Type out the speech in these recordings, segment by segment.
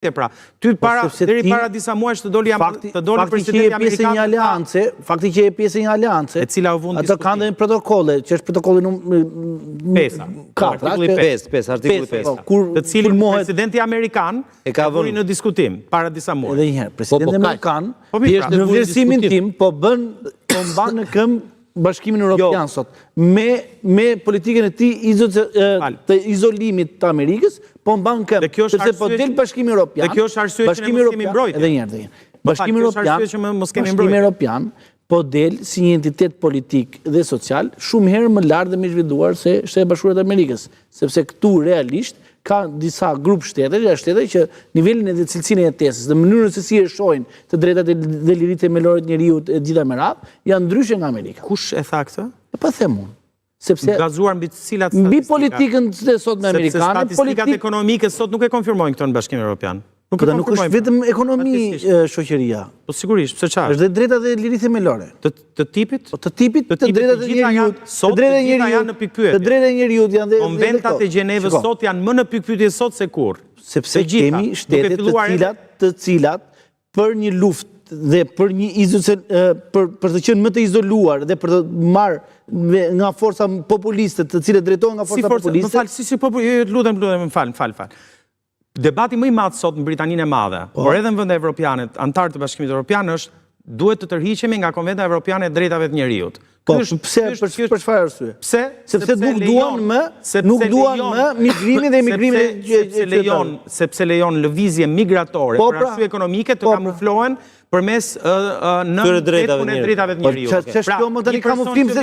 Pra, ty deri para disa muajsh të doli presidenti amerikan. Fakti që je pjesë e një aleance, e cila u vund ato kanë dhe një protokolle, që është protokolli artikulli 5, të cilin presidenti amerikan e ka vënë në diskutim para disa muaj. Edhe një herë, presidenti amerikan, në vlerësimin tim, po mban në këmbë Bashkimin Evropian sot, me politikën e tij të izolimit të Amerikës, po mban këmbë, sepse po del Bashkimi Evropian. Dhe kjo është arsye që ne mos kemi mbrojtje. Edhe një herë. Bashkimi Evropian po del si një entitet politik dhe social shumë herë më lart dhe më zhvilluar se Shtetet e Bashkuara të Amerikës, sepse këtu realisht ka disa grup shtete që nivelin e cilësinë e jetesës dhe mënyrën se si e shohin të drejtat dhe liritë themelore të njerëzit e gjitha me radhë janë ndryshe nga Amerika. Kush e tha këtë? Po them unë. Sepse gazuar mbi cilat statistika? Mbi politikën e sot me amerikanë, sepse statistikat ekonomike sot nuk e konfirmojnë këtë në Bashkimin Evropian. Nuk është vetëm ekonomi shoqëria. Po sigurisht, pse çfarë? Është dhe drejtat dhe liritë themelore. Të tipit? Të tipit, të drejtat e njeriut. Sot të gjitha janë në pikpyetje. Të drejtat e njeriut janë dhe konventat e Gjenevës sot janë më në pikpyetje sot se kur. Sepse kemi shtete të cilat për një luftë dhe për për të qenë më të izoluar dhe për të marrë nga forca populiste, të cilët drejtohen nga forca populiste. Si populiste, lutem, më fal. Debati më i madh sot në Britaninë e Madhe, por edhe në vende evropiane, antar të Bashkimit Evropian, është duhet të tërhiqemi nga Konventa Evropiane e Drejtave të Njerëzit. Po, pse për çfarë arsye? Pse? Sepse nuk duan më migrimin dhe emigrimin sepse lejon lëvizje migratore për arsye ekonomike të kamuflohen përmes drejtave të njerëzit. Ç'është më tani kamuflim se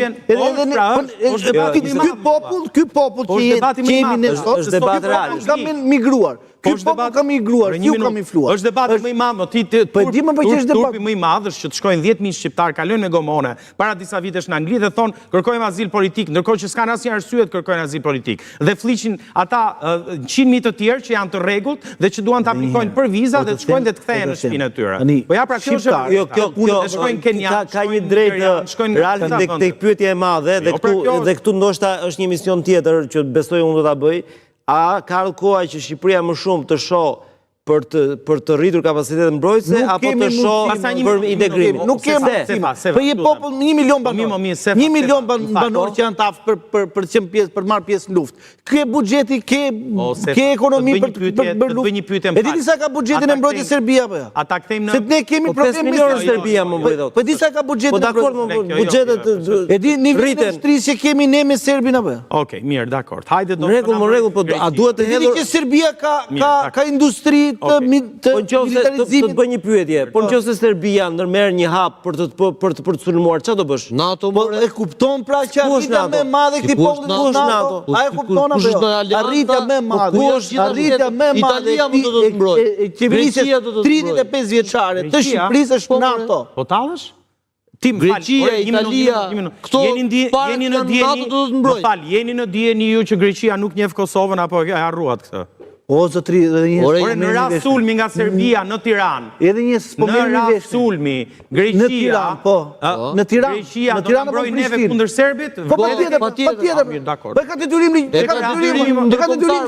ky popull që jemi ne sot është debat real. Ka migruar. Ky popull ka migruar, ju ka mifluar. Është debati më i madh, po di më që është debati më i madh është që të shkojnë 10.000 shqiptar kalojnë me gomone para disa vitesh në Angli dhe thonë kërkojmë azil politik, ndërkohë që s'kan asnjë arsye të kërkojnë azil politik. Dhe fliqin ata 100.000 të tjerë që janë të rregullt dhe që duan të aplikojnë për viza dhe të shkojnë dhe të kthehen në shtëpinë e tyre. Po ja pra kjo shkojnë Kenya, ka një drejtë real tek pyetja e madhe dhe këtu ndoshta është një mision tjetër që besoj unë do ta bëj. A ka koha që Shqipëria më shumë të shoh për të rritur kapacitetin mbrojtëse apo të shoh për integrim? Nuk kemi. Po je popull 1 milion banor. 1 milion banor që janë të aftë për të marrë pjesë në luftë. Ky buxheti ke ekonomi për luftë. E dini sa ka buxhetin e mbrojtjes Serbia apo jo? Ata kthejmë në se ne kemi problem me Serbia më vjen. Po dini sa ka buxhetin? Po dakord, buxhetet e di nivelin e shtrisë që kemi ne me Serbin apo jo? Okej, mirë, dakord. Hajde do. Në rregull, po a duhet të hedhur që Serbia ka industri të militarizimit. Të bëj një pyetje. Po nëse Serbia ndërmerr një hap për të sulmuar, çfarë do bësh? NATO e kupton pra që arritja më e madhe këtij populli është NATO. A e kupton apo jo? Arritja më e madhe. Arritja më e madhe e qeverisë 35 vjeçare të Shqipërisë është NATO. Po tallesh? Greqia, Italia, këto jeni në dijeni ju që Greqia nuk njeh Kosovën apo e harruat këtë? O zotri, ore në rast sulmi nga Serbia në Tiranë. Edhe një në rast sulmi Greqia në Tiranë Greqia do të mbrojë neve kundër serbit? Po patjetër. Po ka detyrim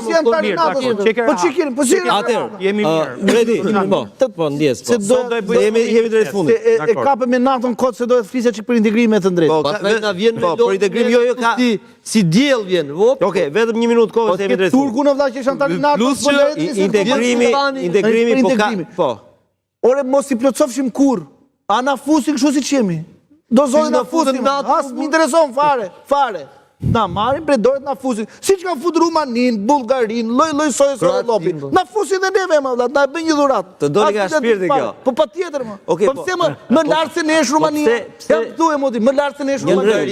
si antar i NATO-s. Po çikin, po si jemi mirë. Redi, po ndjes po. Jemi drejt fundit. E kapëm me NATO-n kot se do të flisja çik për integrimin të drejtë. Po na vjen me për integrim jo ka si diell vjen. Okej, vetëm 1 minutë kohë se jemi drejt. Turku në vllaj që është antar i NATO-s. Integrimi po. Ore mos i plotsofshim kurr. A na fusin kështu siç jemi. Do zonë na fusin. As më intereson fare. Na marrin prej dorës na fusin. Siç kanë futur Rumaninë, Bullgarinë, lloj sojë llopi. Na fusin edhe neve më vëlla, na bëjnë një dhuratë. Të doli nga shpirti kjo. Po patjetër më. Po pse më lart se nesh Rumania. Jam thuaj moti, më lart se nesh Rumania.